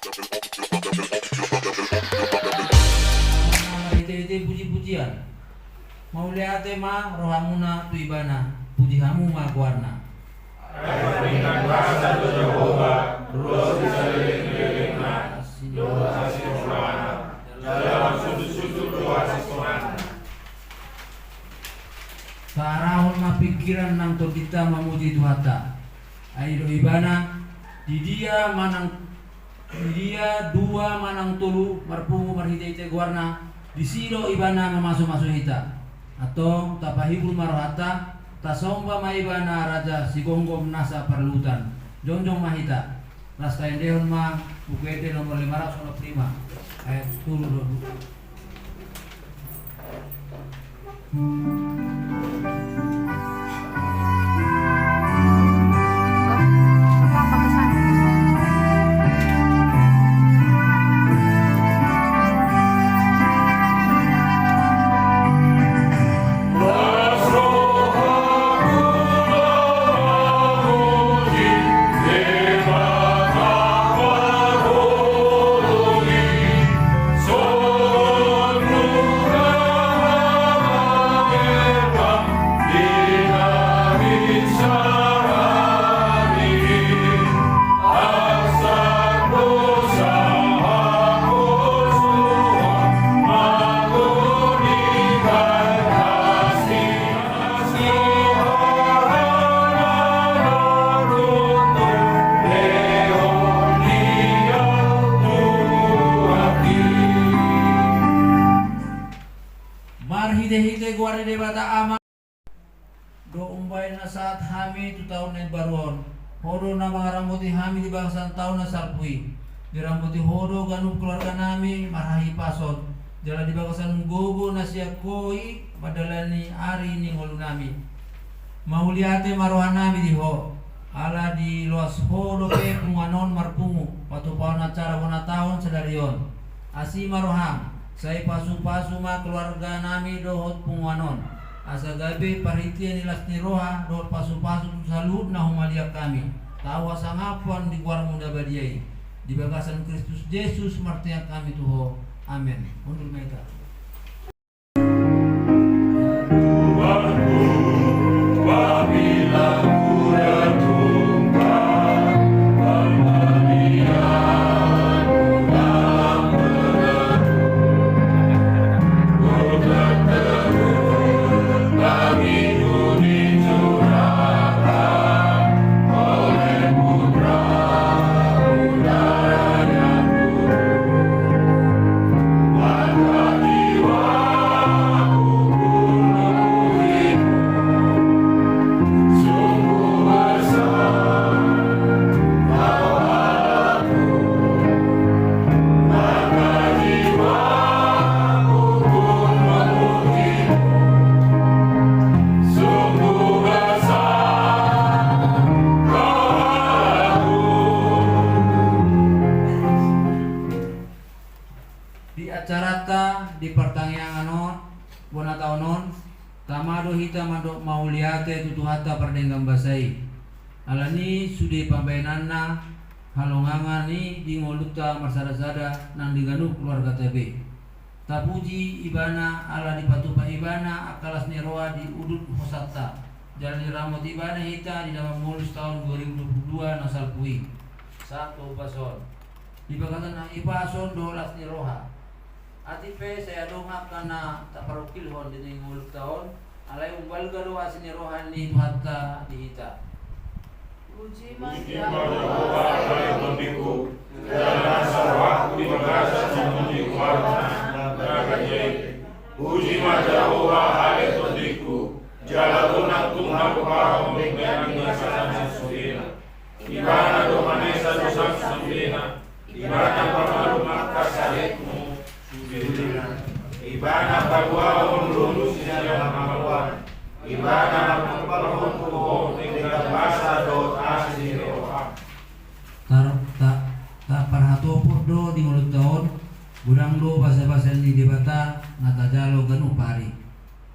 Ite puji-pujian. Mau lihat ma rohamuna tu ibana, puji hamu ma kuarna. Berikan bahasa Jehovah, terus diseliling-selilingna, doa kasih semana, dalam sudut-sudut doa semana. Sarahul ma pikiran nang to kita memuji Tuhata. Aido ibana di dia dua manang tulu marpungu marhite guarna di siro ibana memasu-masu hita atau tapahibul marhata tasomba maibana raja sigonggom nasa perlutan jonjong mahita rastain dehon ma bukuete nomor 505 ayat 10. Hite-hite guari debata ama do umbay na saat hami tu tahun na baruon hodo na mga rambuti hami di bangsan tahun na sarpui di rambuti hodo ganun keluarga nami marahi pasod jala di bangsan gogo na siya koi padalani ari ni ngolu nami mahuliate maruhan nami di ho ala di luas hodo ke punganon marpungu patupawan acara wana tahun sedarion asi maruham saya pasu-pasu ma keluarga nami dohot punguanon asa gabe paritian nilas ni roha dohot pasu-pasu salut na humaliak kami tawa sangapuan di guar muda badiai di bagasan Kristus Yesus martia kami tuho amin undur meta di pertanyaan bona taonon tamado hita mando mauliate tutuhata perdenggam basai alani sudi pambayananna halongangan ni di ngoluta marsada-sada nang diganu keluarga TB tapuji ibana ala di patupa ibana akalas ni roa di udut hosatta jalan ramot ibana hita di dalam mulus tahun 2022 nasal kui satu pason di bagatan ipason dolas ni roha atipe saya dongak karena tak parukil hon di nguluk tahun alai umbal gado asini rohani hatta dihita Puji Jehovah hai Tuhanku dalam sarwaku di bagasa sembunyi kuarna nagajai Puji Jehovah hai Tuhanku jala gunang Tuhan kau dengan ngasana sufina ibana domanesa dosa sufina ibana pamalu maka sahetmu ibana pagwawon lulus siya makawan ibana magpapalahon ko tinggal basa do asli roha tak parhatopur do di mulut tahun gudang do basa-basa di debata natajalo ganu pari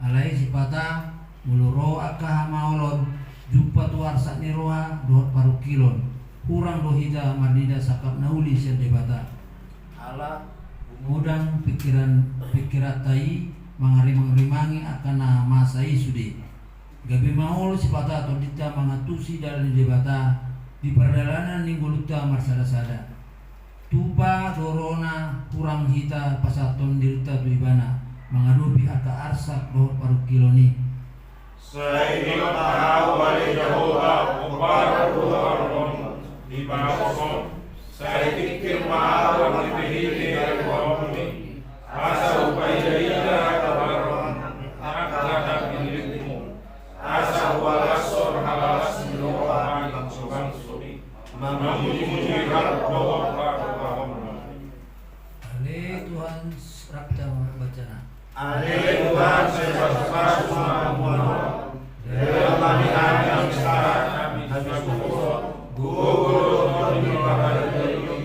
alai sipata muluro akah maolon jumpa tuar sak ni roha do parukilon kurang dohita mardida sakap nauli sendebata ala mengudang pikiratai mangari-mangari akan masai sudi gabi maul sipata atau dita mangatusi dalam debata di perdalanan ningguluta marsada-sada tupa dorona kurang hita pasaton dirta tuibana mengadupi aka arsak dohor paru kiloni Saya ingat tahu wali Jehovah Mubarak Tuhan di bawah saya pikir mahal dipilih dari bumi asa upaya ida kabaron akada milikmu asa walasor halas milohan bangsu-bangsu memuji-muji Rabbah Ale Tuhan rakta bacana Ale Tuhan sebab-sebab semua dalam panihan yang sekarang kami gugur di pada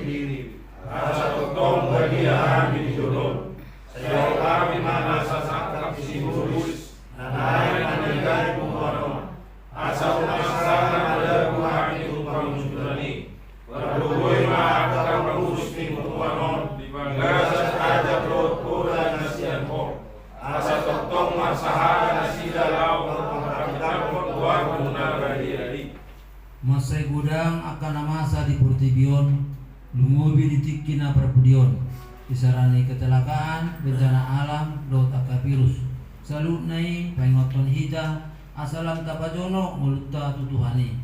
diri asa totong bagian di jodoh saya kami mana sasakap sibulis nanai manigai bumono asa umasana ada buhan itu pangujudani berdugoi maakang berurus di bumono gasa aja perut pula nasian ho asa totong masaha nasi dalau pengharapkan buat guna dari Masai gudang akan masa di Portibion lumubi di tikina perpudion disarani kecelakaan bencana alam dot akapirus salut nai pengoton hita asalam tapajono mulutta tutuhani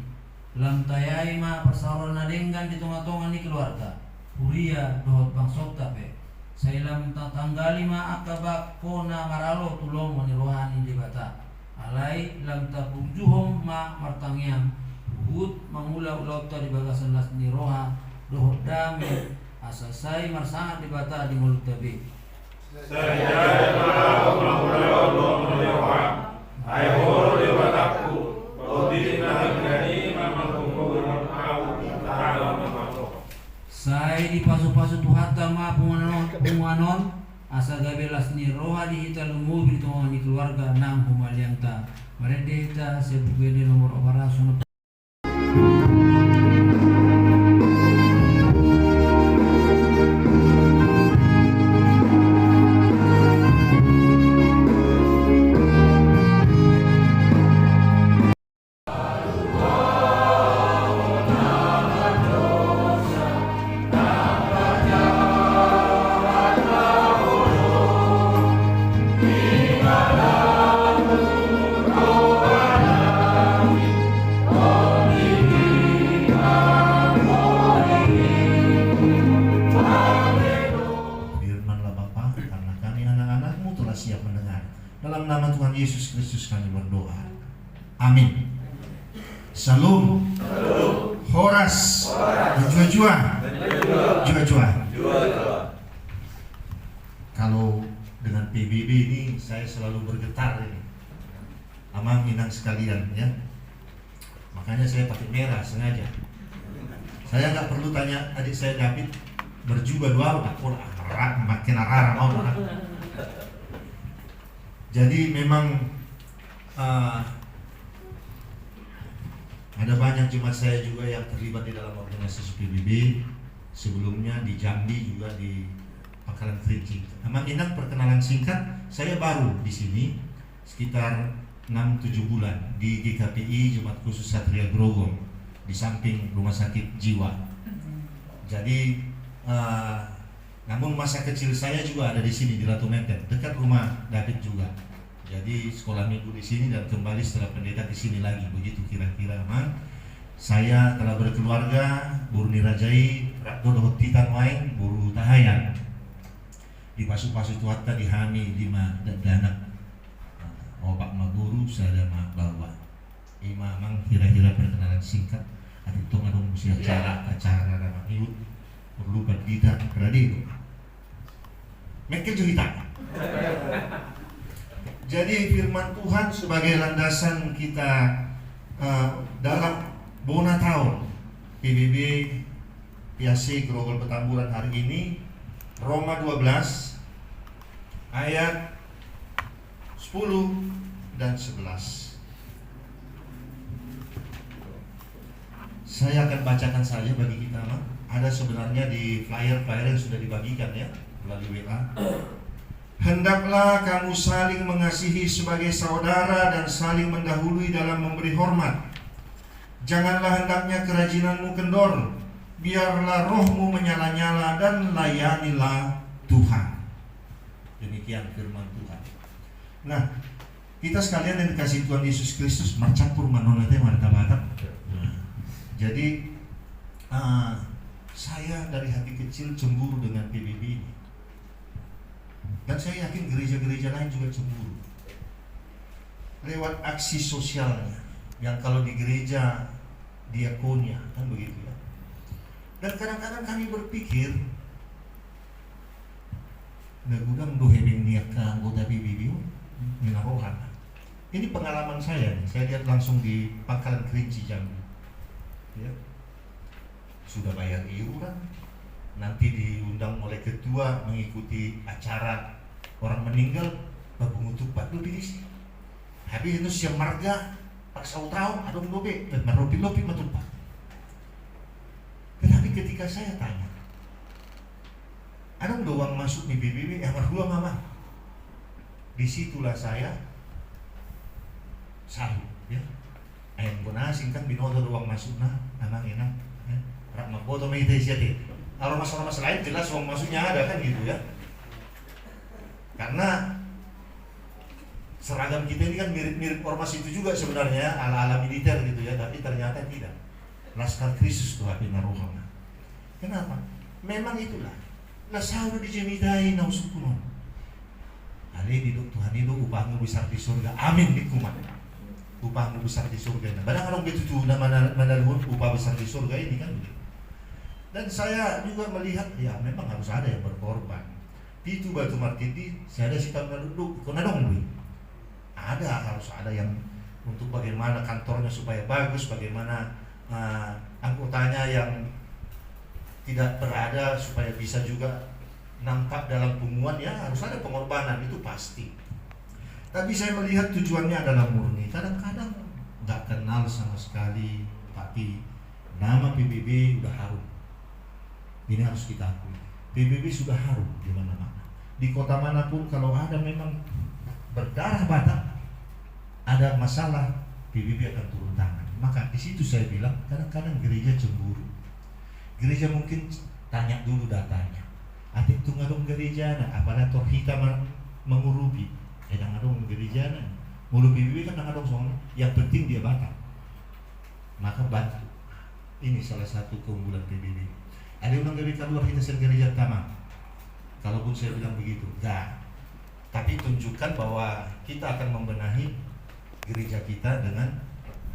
lam tayai ma persaron nadenggan di tonga-tonga ni keluarga huria dot bangsok tape sailam tatanggali ma akabak kona maralo tulong manirohani di bata alai lam tapugjuhom ma martangiam Hud mengulau-ulau di bagasan las niroha doh dame asasai marsangat di bata di mulut tabi saya mengulau niroha ayo di bataku odin nagani mamangkukur au taala mamangkukur sai di pasu-pasu tuhata ma pumuanon asa gabelas niroha di hita lumubi di tongani keluarga nang humalianta merede hita sebugede nomor operasional Dalam nama Tuhan Yesus Kristus kami berdoa. Amin. Salam. Horas. Jua-jua. Kalau dengan PBB ini saya selalu bergetar ini. Amang inang sekalian ya. Makanya saya pakai merah sengaja. Saya nggak perlu tanya adik saya David berjubah dua makin arah mau. Jadi memang ada banyak jemaat saya juga yang terlibat di dalam organisasi PBB. Sebelumnya di Jambi juga di Pangkalan Kerinci. Amang inang perkenalan singkat, saya baru di sini sekitar 6-7 bulan di GKPI Jemaat Khusus Satria Grogol di samping rumah sakit jiwa. Jadi namun masa kecil saya juga ada di sini di Ratu Menten, dekat rumah David juga. Jadi sekolah minggu di sini dan kembali setelah pendeta ke sini lagi. Begitu kira-kira, man. Saya telah berkeluarga, buru nirajai, dodoh titan wain, buru tahayan. Di pasu-pasu tuata dihami 5 dan danak. Opak maguru sada ma bawa. Mang kira-kira perkenalan singkat. Adik tong adong usia acara nama hiut. Perlu bergitar radio. Mereka cerita. Jadi firman Tuhan sebagai landasan kita dalam bona tahun PBB PAC Grogol Petamburan hari ini, Roma 12 ayat 10 dan 11. Saya akan bacakan saja bagi kita, Mak. Ada sebenarnya di flyer-flyer yang sudah dibagikan ya melalui WA. Hendaklah kamu saling mengasihi sebagai saudara dan saling mendahului dalam memberi hormat. Janganlah hendaknya kerajinanmu kendor. Biarlah rohmu menyala-nyala dan layanilah Tuhan. Demikian firman Tuhan. Nah, kita sekalian yang dikasih Tuhan Yesus Kristus mencampur manonate martabat. Jadi saya dari hati kecil cemburu dengan PBB ini. Dan saya yakin gereja-gereja lain juga cemburu. Lewat aksi sosialnya, yang kalau di gereja diakonia, kan begitu ya. Dan kadang-kadang kami berpikir, nagudang dohebing niat ke anggota PBB, minarohan. Ini pengalaman saya nih, saya lihat langsung di Pangkalan Kerinci Jambi. Ya. Sudah bayar iuran, nanti diundang oleh ketua mengikuti acara orang meninggal, babungutuk pak dobi di sini. Habis itu siang marga, pak sautau, adong dobe, meropi-lopi matupak. Tetapi ketika saya tanya, adong doang masuk di BBB, marhua mama. Disitulah saya salut, ya. Ayam bonasing kan binodo doang masuk nah, namang enak. Rak maboto may itesiate. Kalau masalah-masalah lain jelas uang masuknya ada kan gitu ya. Karena seragam kita ini kan mirip-mirip ormas itu juga sebenarnya ala-ala militer gitu ya, tapi ternyata tidak. Laskar Kristus tuh api naruhana. Kenapa? Memang itulah. Lah sauru dijemidai na usukunon. Ali diduk Tuhan itu upahmu besar di surga. Amin di kuman. Upahmu besar di surga. Barang orang begitu nama menaruh upah besar di surga ini kan begitu. Dan saya juga melihat, ya memang harus ada yang berkorban. Itu Batu Martiti, saya ada sikap duduk, kena dong duit. Ada, harus ada yang untuk bagaimana kantornya supaya bagus, bagaimana anggotanya yang tidak berada supaya bisa juga nampak dalam punguan, ya harus ada pengorbanan, itu pasti. Tapi saya melihat tujuannya adalah murni. Kadang-kadang nggak kenal sama sekali, tapi nama PBB udah harum. Ini harus kita akui. PBB sudah harum di mana-mana. Di kota manapun kalau ada memang berdarah Batak, ada masalah, PBB akan turun tangan. Maka di situ saya bilang kadang-kadang gereja cemburu. Gereja mungkin tanya dulu datanya. Atik tu ngadong gereja na, apalagi torhita mengurupi. Ngadong gereja na. Mulu PBB kan ngadong soalnya. Yang penting dia Batak. Maka bantu. Ini salah satu keunggulan PBB. Ada orang dari keluar kita gereja utama. Kalaupun saya bilang begitu, enggak. Tapi tunjukkan bahwa kita akan membenahi gereja kita dengan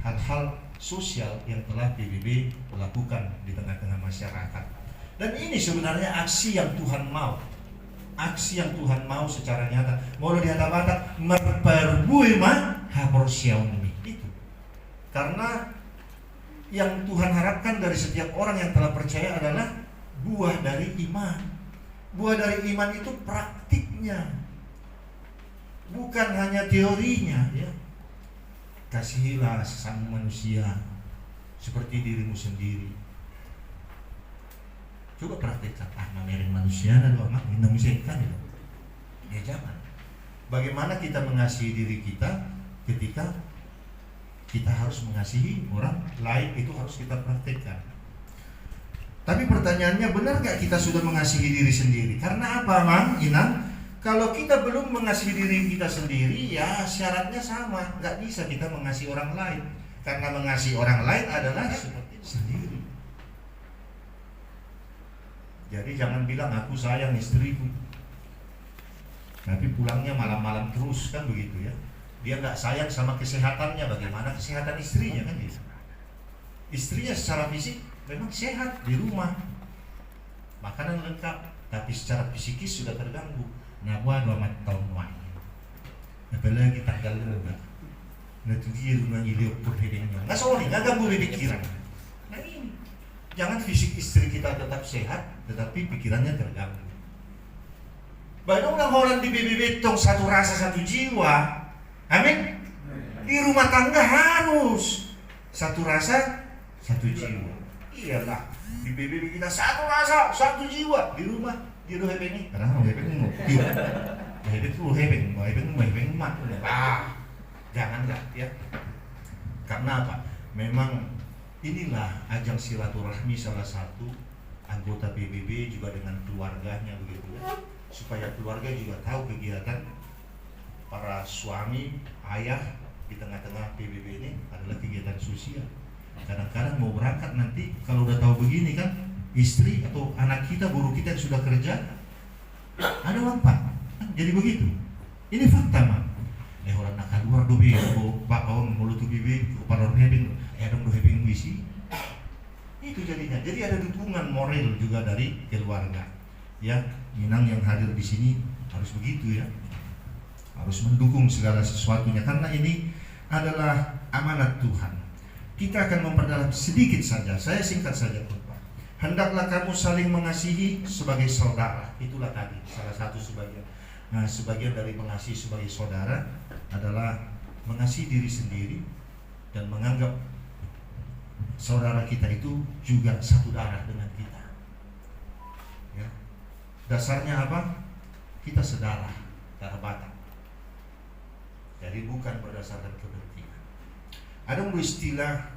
hal-hal sosial yang telah PBB lakukan di tengah-tengah masyarakat. Dan ini sebenarnya aksi yang Tuhan mau. Aksi yang Tuhan mau secara nyata. Mau dihata-hata merperbui mah haporsiaun ini. Itu. Karena yang Tuhan harapkan dari setiap orang yang telah percaya adalah buah dari iman. Buah dari iman itu praktiknya, bukan hanya teorinya, ya. Kasihilah sesama manusia seperti dirimu sendiri. Coba praktekkan mamering manusia dan amat kan itu. Ya jangan. Bagaimana kita mengasihi diri kita ketika kita harus mengasihi orang lain, itu harus kita praktekkan. Tapi pertanyaannya, benar gak kita sudah mengasihi diri sendiri? Karena apa, Mang Inang? Kalau kita belum mengasihi diri kita sendiri, ya syaratnya sama, gak bisa kita mengasihi orang lain. Karena mengasihi orang lain adalah seperti sendiri. Jadi jangan bilang aku sayang istriku, tapi pulangnya malam-malam terus, kan begitu ya. Dia nggak sayang sama kesehatannya, bagaimana kesehatan istrinya kan gitu. Istrinya secara fisik memang sehat di rumah, makanan lengkap, tapi secara psikis sudah terganggu. Nabuah 2 tahun wani, apalagi tanggal muda, natudir mengiliuk perhidungnya, nggak sorry, nggak ganggu pikiran. Nah ini, jangan fisik istri kita tetap sehat, tetapi pikirannya terganggu. Banyak orang di BBB tong satu rasa satu jiwa. Amin. Di rumah tangga harus satu rasa, satu jiwa. Iyalah, di PBB kita satu rasa, satu jiwa. Di rumah, di rumah ini, karena mau hepeng mau, hepeng mak. Janganlah ya. Karena apa? Memang inilah ajang silaturahmi salah satu anggota PBB juga dengan keluarganya begitu ya. Supaya keluarga juga tahu kegiatan para suami, ayah di tengah-tengah PBB ini adalah kegiatan sosial. Kadang-kadang mau berangkat nanti kalau udah tahu begini kan, istri atau anak kita, guru kita yang sudah kerja ada uang pak, jadi begitu. Ini fakta mah. Orang nak keluar dobe, bapak orang mulut tu bibi, kepada orang heping, dong do heping wisi. Itu jadinya. Jadi ada dukungan moral juga dari keluarga. Ya, Minang yang hadir di sini harus begitu ya. Harus mendukung segala sesuatunya karena ini adalah amanat Tuhan. Kita akan memperdalam sedikit saja. Saya singkat saja khotbah. Hendaklah kamu saling mengasihi sebagai saudara. Itulah tadi salah satu sebagian. Nah, sebagian dari mengasihi sebagai saudara adalah mengasihi diri sendiri dan menganggap saudara kita itu juga satu darah dengan kita. Ya. Dasarnya apa? Kita sedarah, darah Batak. Jadi bukan berdasarkan kepentingan. Ada istilah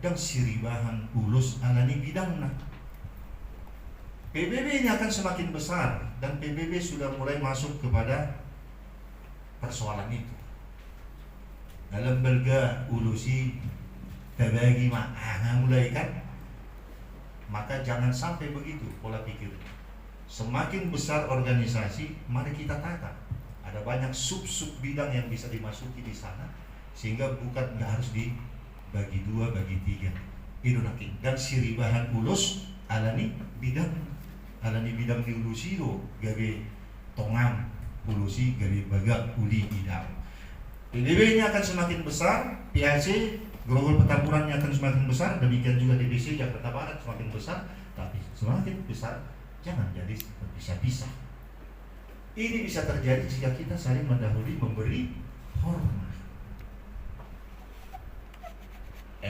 dan siribahan ulus alani bidangna. PBB ini akan semakin besar dan PBB sudah mulai masuk kepada persoalan itu. Dalam belga ulusi terbagi mulai kan, maka jangan sampai begitu pola pikir. Semakin besar organisasi, mari kita tata. Ada banyak sub-sub bidang yang bisa dimasuki di sana, sehingga bukan nggak harus dibagi dua, bagi tiga. Itu nanti. Dan siribahan ulus alani bidang di ulusi itu gawe tongam ulusi gawe bagak uli bidang. PBB ini akan semakin besar, PAC Grogol Petamburannya akan semakin besar, demikian juga DBC Jakarta Barat semakin besar, tapi semakin besar jangan jadi berpisah-pisah. Ini bisa terjadi jika kita saling mendahului memberi hormat.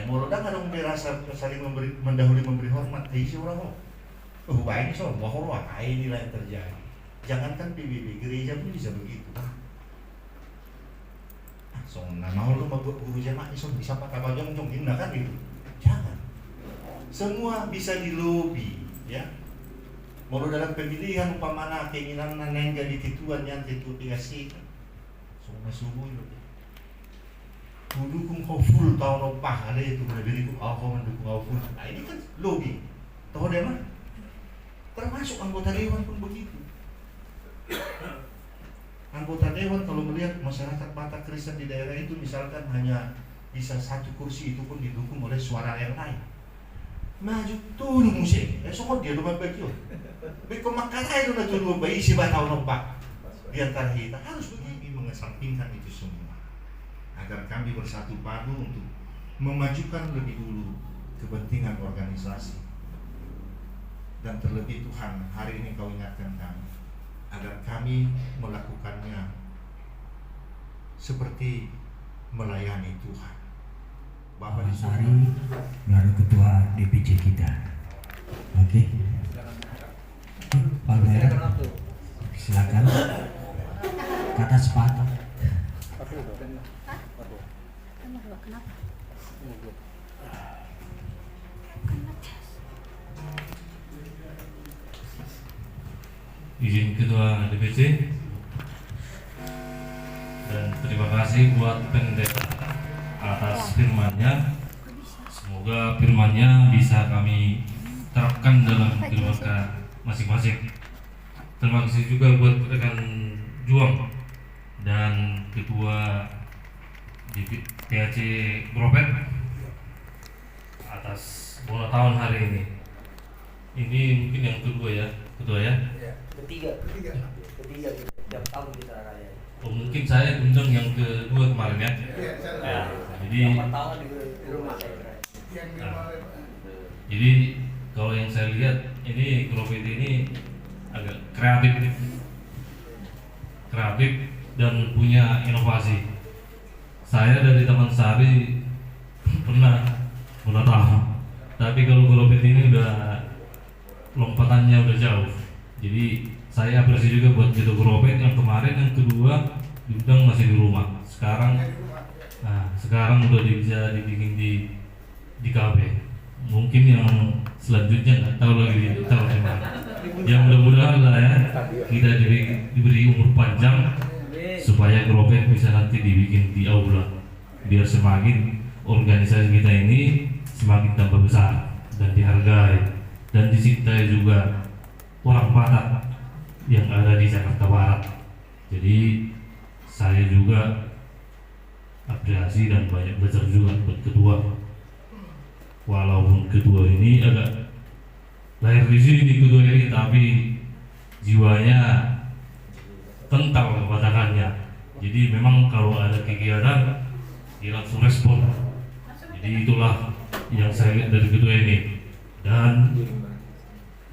Moroda nggak merasa saling mendahului memberi hormat. Isi orang baik so, mohorwah. Inilah yang terjadi. Jangankan PBB, gereja pun bisa begitu. So, mau lu guru jemaah so bisa pakai bajong indah kan gitu. Jangan. Semua bisa dilobi, ya. Mau dalam pemilihan umpamana keinginan neng jadi tituan yang titu PSC kan. So, masubuh itu. Mendukung kau full tahun opah ada itu berbeda itu aku mendukung kau full. Nah ini kan lobby. Tahu deh mah? Termasuk anggota dewan pun begitu. Anggota dewan kalau melihat masyarakat Batak Kristen di daerah itu misalkan hanya bisa satu kursi, itu pun didukung oleh suara yang lain. Maju turun musim. Semua dia rumah baju. Beko makalai itu nak turun bayi si batau nompak. Di antara kita harus begini mengesampingkan itu semua. Agar kami bersatu padu untuk memajukan lebih dulu kepentingan organisasi. Dan terlebih Tuhan, hari ini kau ingatkan kami agar kami melakukannya seperti melayani Tuhan. Bapak Sari baru ketua DPC kita. Oke. Pak Merah, silakan. Kata sepatah. Izin Ketua DPC dan terima kasih buat pendeta atas firman-Nya. Semoga firman-Nya bisa kami terapkan dalam keluarga masing-masing. Terima kasih juga buat rekan Juang dan Ketua PAC Gropet atas bola tahun hari ini. Ini mungkin yang kedua ya, Ketua ya. Ketiga tiap tahun kita raya. Oh, mungkin saya undang yang kedua kemarin ya. Ya, jadi Yang pertama di rumah saya. Jadi kalau yang saya lihat ini Gropet ini agak kreatif dan punya inovasi. Saya dari Taman Sari pernah tahu Tapi kalau Gropet ini udah lompatannya udah jauh. Jadi saya apresiasi juga buat Ketua Gropet yang kemarin, yang kedua diundang masih di rumah. Sekarang udah bisa dibikin di KB. Mungkin yang selanjutnya nggak tahu lagi tahu gimana. Ya mudah-mudahan lah ya kita diberi umur panjang supaya Gropet bisa nanti dibikin di aula, biar semakin organisasi kita ini semakin tambah besar dan dihargai dan dicintai juga orang Batak yang ada di Jakarta Barat. Jadi saya juga apresiasi dan banyak belajar juga buat ketua. Walaupun ketua ini agak lahir di sini ketua ini, tapi jiwanya kental Batakannya. Jadi memang kalau ada kegiatan dia langsung respon. Jadi itulah yang saya lihat dari ketua ini. Dan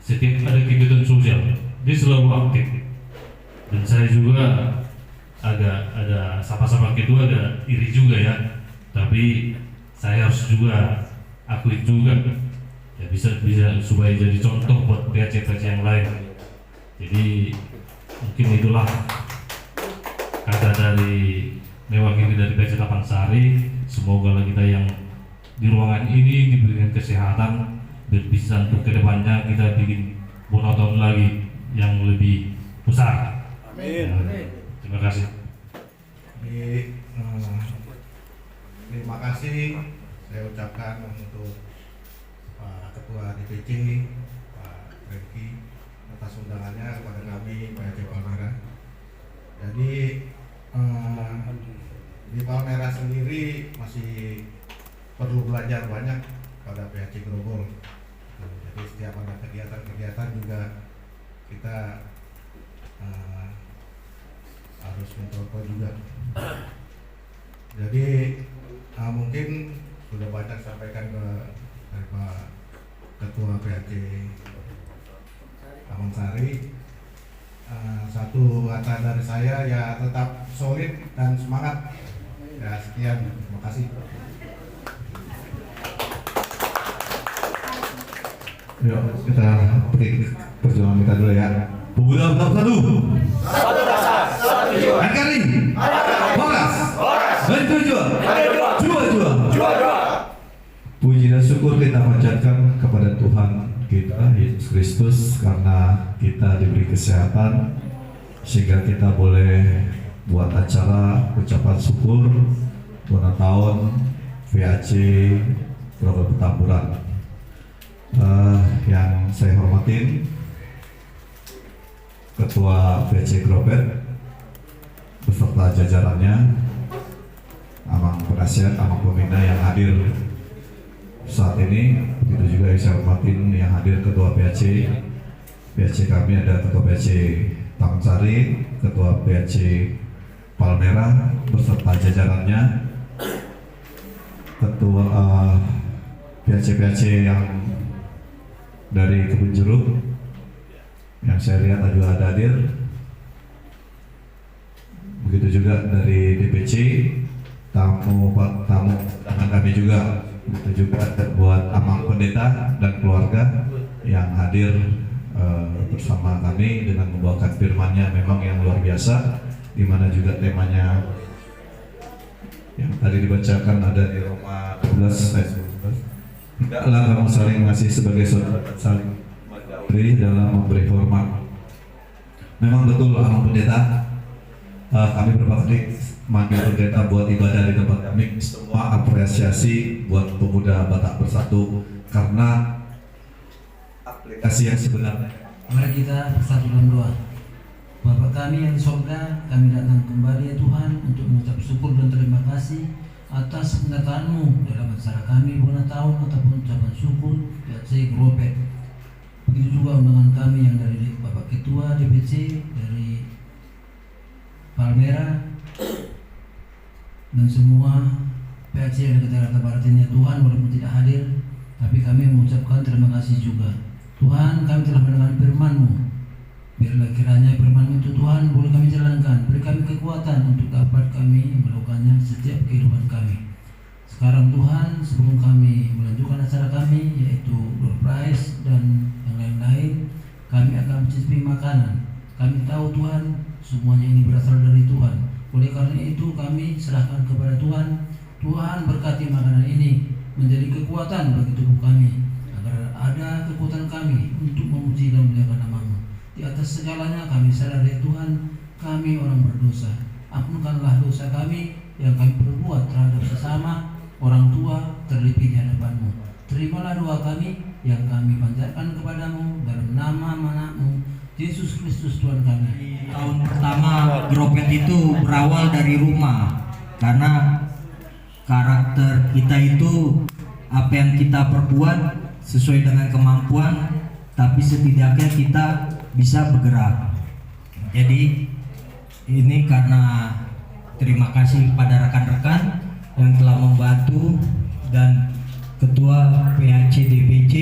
setiap ada kegiatan sosial dia selalu aktif. Dan saya juga agak ada sama-sama ketua agak iri juga ya. Tapi saya harus juga akui juga ya, bisa supaya jadi contoh buat PAC-PAC yang lain. Jadi mungkin itulah kata dari mewakili dari PAC Tapansari. Semoga kita yang di ruangan ini diberikan kesehatan biar bisa untuk kedepannya kita bikin monoton lagi yang lebih besar. Amin. Terima kasih. Terima kasih saya ucapkan untuk Pak Ketua DPC Pak Reki atas undangannya kepada kami PAC Palmera. Jadi di Palmera sendiri masih perlu belajar banyak pada PAC Grogol. Jadi setiap ada kegiatan-kegiatan juga kita harus mencontoh juga. Jadi mungkin sudah banyak sampaikan dari Pak Ketua PAC Tapansari. Satu kata dari saya ya tetap solid dan semangat. Ya sekian, terima kasih. Yuk kita petik perjuangan kita dulu ya. Pemuda tetap satu. Satu rasa, satu jiwa. Ankari. Horas. Dan jua. Jua. Puji dan syukur kita panjatkan kepada Tuhan kita Yesus Kristus karena kita diberi kesehatan sehingga kita boleh buat acara ucapan syukur ulang tahun PAC Grogol Petamburan. Yang saya hormatin Ketua PAC Grogol beserta jajarannya, Amang Penasihat, Amang Pembina yang hadir saat ini, begitu juga yang saya hormatin yang hadir Ketua PAC kami ada Ketua PAC Tapansari, Ketua PAC Palmera beserta jajarannya, Ketua PAC yang dari Kebun Jeruk yang saya lihat juga ada hadir, begitu juga dari DPC, tamu dengan kami juga, begitu juga buat Amang Pendeta dan keluarga yang hadir bersama kami dengan membawakan firman-Nya memang yang luar biasa, di mana juga temanya yang tadi dibacakan ada di Roma 12 ayat 11. Tidaklah kamu saling mengasihi sebagai saudara, saling beri dalam memberi hormat. Memang betul Amang Pendeta, kami beberapa kali manggil pendeta buat ibadah di tempat kami. Semua apresiasi buat pemuda Batak Bersatu karena aplikasi yang sebenarnya. Mari kita bersatu dalam doa. Bapa kami yang di surga, kami datang kembali ya Tuhan untuk mengucap syukur dan terima kasih atas penyertaan-Mu dalam acara kami bulan tahun ataupun ucapan syukur PAC Grogol. Begitu juga undangan kami yang dari Bapak Ketua DPC dari Palmera dan semua PAC yang di Jakarta Barat ini ya Tuhan, walaupun tidak hadir, tapi kami mengucapkan terima kasih juga. Tuhan, kami telah mendengar firman-Mu. Biarlah kiranya firman-Mu itu Tuhan boleh kami jalankan. Beri kami kekuatan untuk dapat kami melakukannya setiap kehidupan kami. Sekarang Tuhan, sebelum kami melanjutkan acara kami, yaitu door prize dan yang lain-lain, kami akan mencicipi makanan. Kami tahu Tuhan, semuanya ini berasal dari Tuhan. Oleh karena itu kami serahkan kepada Tuhan. Tuhan berkati makanan ini menjadi kekuatan bagi tubuh kami, agar ada kekuatan kami untuk memuji dan memuliakan nama-Mu. Di atas segalanya kami sadar ya Tuhan, kami orang berdosa. Ampunkanlah dosa kami yang kami perbuat terhadap sesama, orang tua, terlebih di hadapan-Mu. Terimalah doa kami yang kami panjatkan kepadamu dalam nama anak-Mu, Yesus Kristus Tuhan kami. Tahun pertama Gropet itu berawal dari rumah, karena karakter kita itu apa yang kita perbuat sesuai dengan kemampuan, tapi setidaknya kita bisa bergerak. Jadi ini karena terima kasih pada rekan-rekan yang telah membantu dan Ketua PHC DPC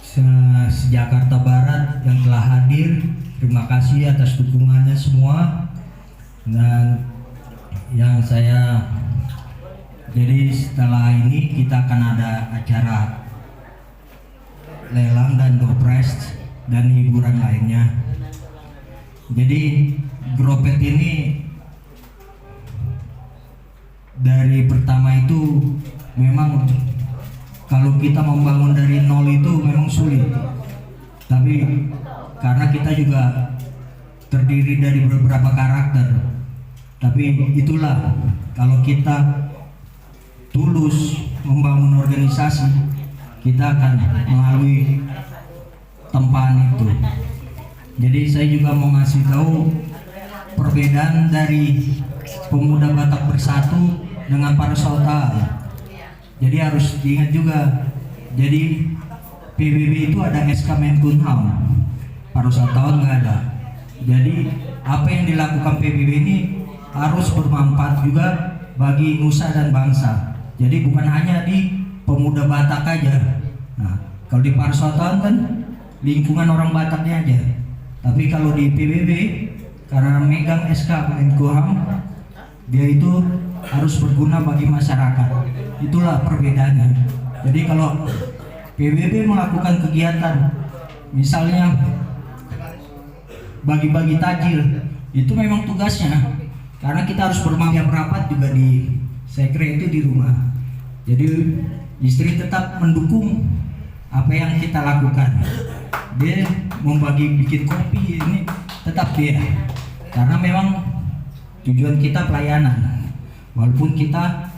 se-Jakarta Barat yang telah hadir. Terima kasih atas dukungannya semua. Dan yang saya, jadi setelah ini kita akan ada acara lelang dan door prize dan hiburan lainnya. Jadi Gropet ini dari pertama itu memang kalau kita membangun dari nol itu memang sulit, tapi karena kita juga terdiri dari beberapa karakter, tapi itulah kalau kita tulus membangun organisasi, kita akan melalui tempaan itu. Jadi saya juga mau ngasih tahu perbedaan dari pemuda Batak Bersatu dengan Parusauta. Jadi harus diingat juga. Jadi PBB itu ada SK Menkumham, Parusautawan nggak ada. Jadi apa yang dilakukan PBB ini harus bermanfaat juga bagi nusa dan bangsa. Jadi bukan hanya di pemuda Batak aja. Nah, kalau di Parusautawan kan lingkungan orang Bataknya aja. Tapi kalau di PBB karena megang SK Menkumham, dia itu harus berguna bagi masyarakat. Itulah perbedaannya. Jadi kalau PBB melakukan kegiatan, misalnya bagi-bagi takjil, itu memang tugasnya. Karena kita harus bermaaf rapat juga di sekre itu di rumah. Jadi istri tetap mendukung apa yang kita lakukan. Dia membagi bikin kopi ini tetap dia. Karena memang tujuan kita pelayanan. Walaupun kita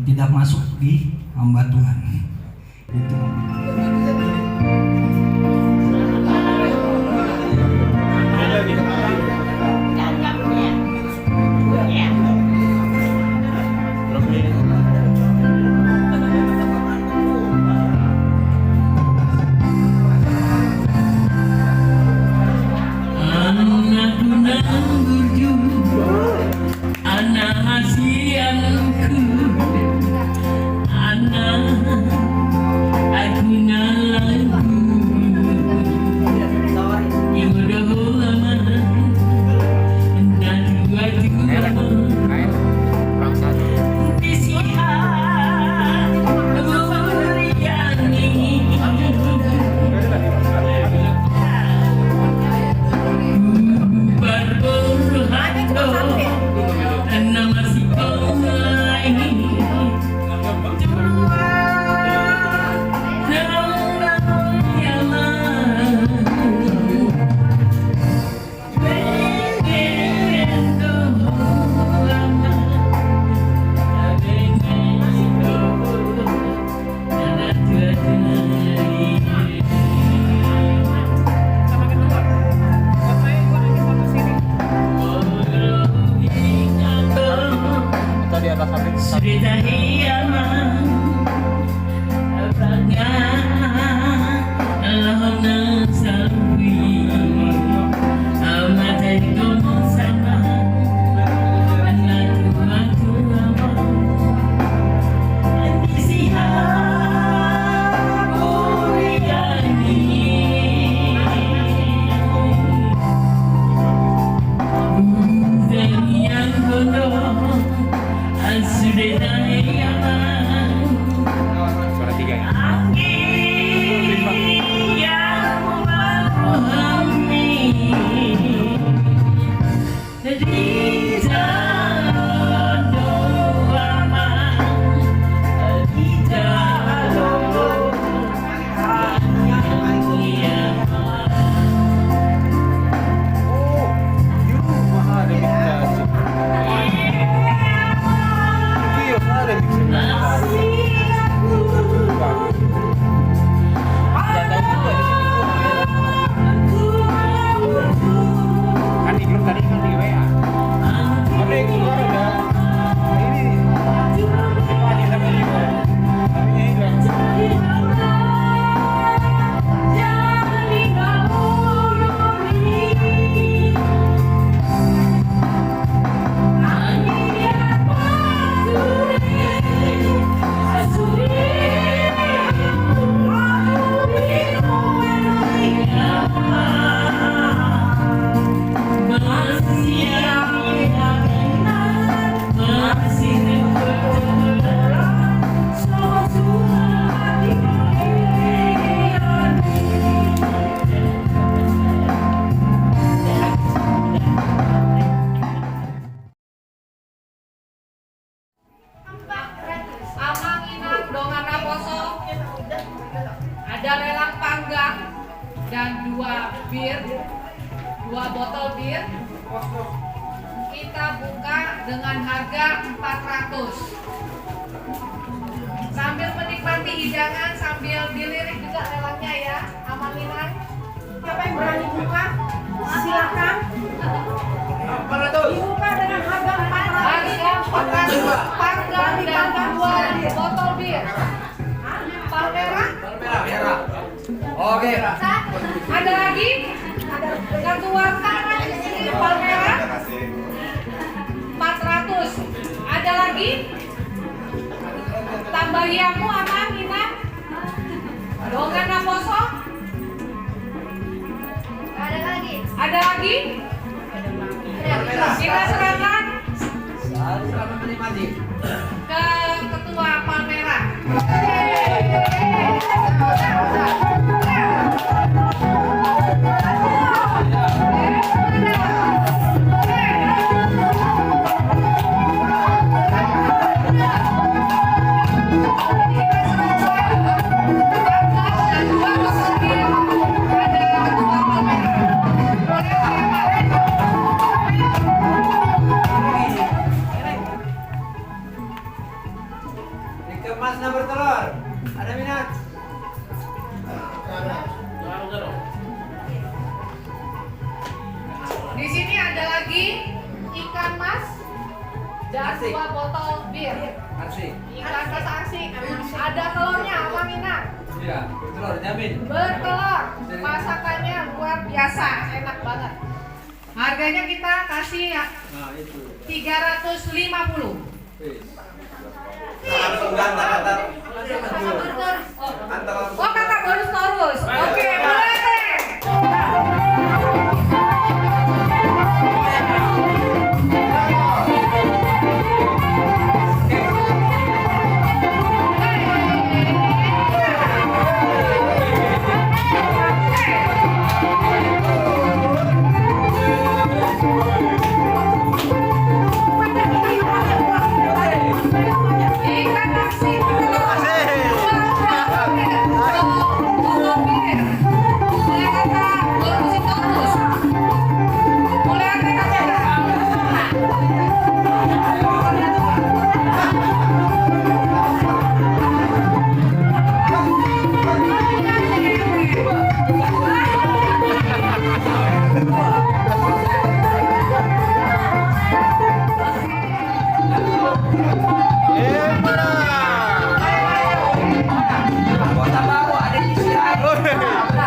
tidak masuk di hamba Tuhan. Itu. Aku nalanku bir, 2 botol bir. Kita buka dengan harga 400. Sambil menikmati hidangan, sambil dilirik juga lelangnya ya, Amaninan. Siapa yang berani buka? Silakan. Dibuka dengan harga 400. Harga dan 2 botol bir. Palmera? Merah. Oke. Ada lagi? Kartu warna Palmera? 400. Ada lagi? Tambahiamu aman, Ina? Dongan Naposo? Ada lagi. Ada lagi? Kita serahkan Selamat menikmati. ke Ketua Palmera. Dikemas nah bertelur. Ada minat? Di sini ada lagi ikan mas dan Arsik. 2 botol bir. Arsik. Ikan mas arsik. Ada telurnya, apa minat? Iya, bertelur jamin. Bertelur. Masakannya luar biasa, enak banget. Harganya kita kasih ya Nah, itu. 350. Wis. Oh, kakak bonus terus. Oke, boleh deh. Ikan asin Anggota baru ada di sini.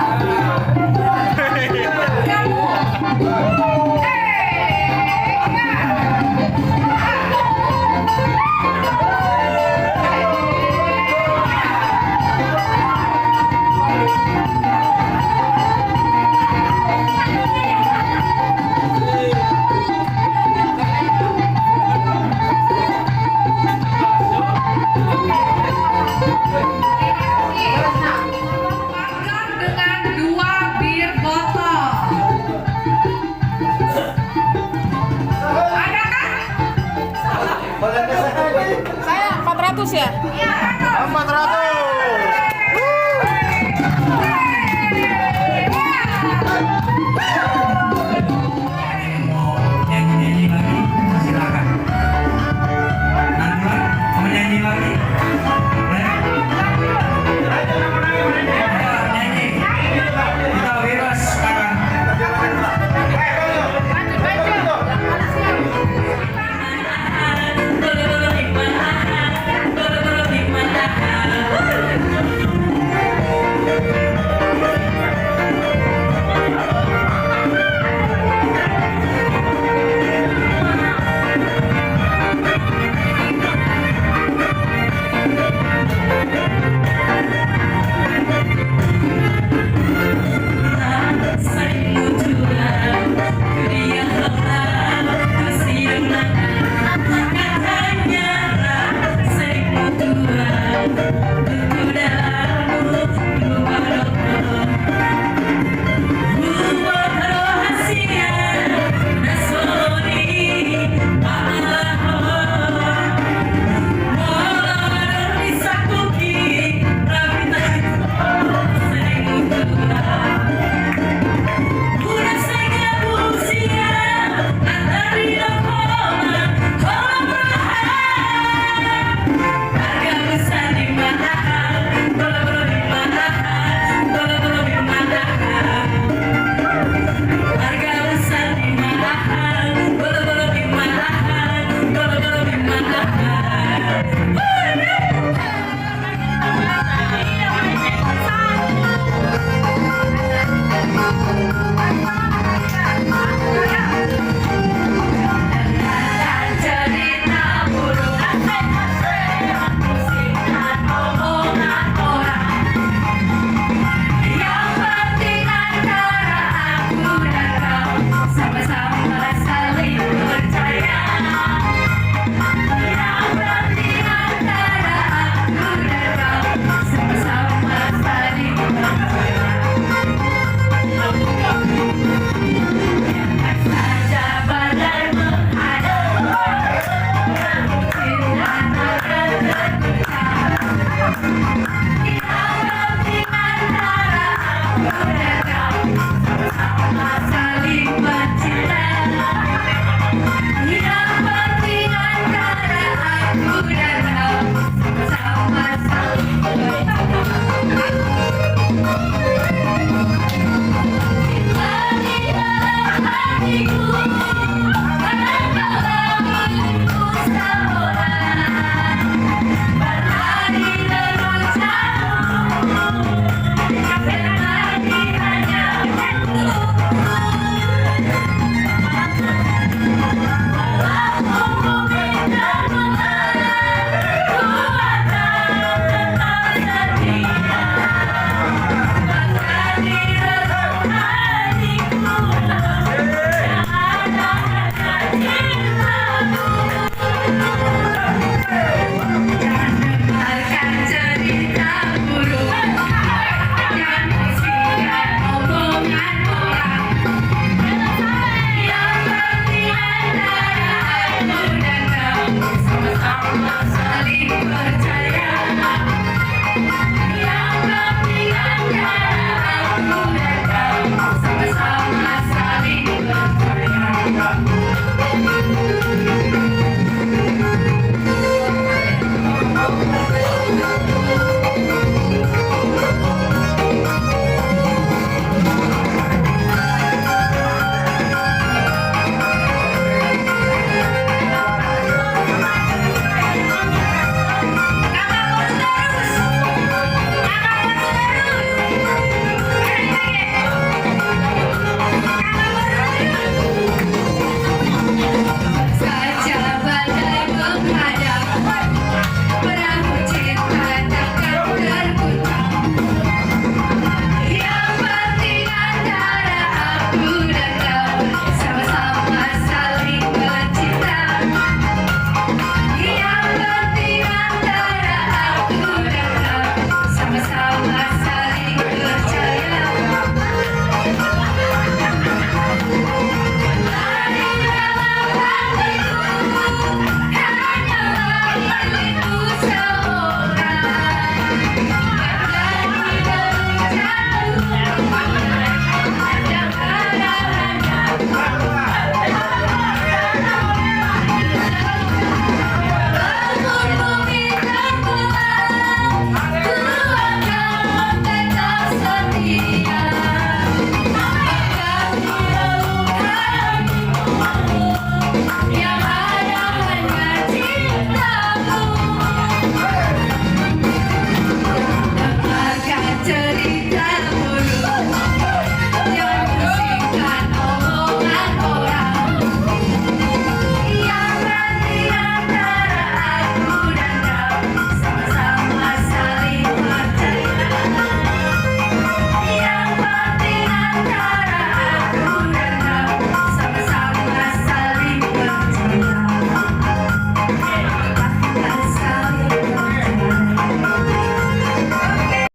dengan 2 bir botol. Ada kan? Boleh Saya 400 ya? Iya.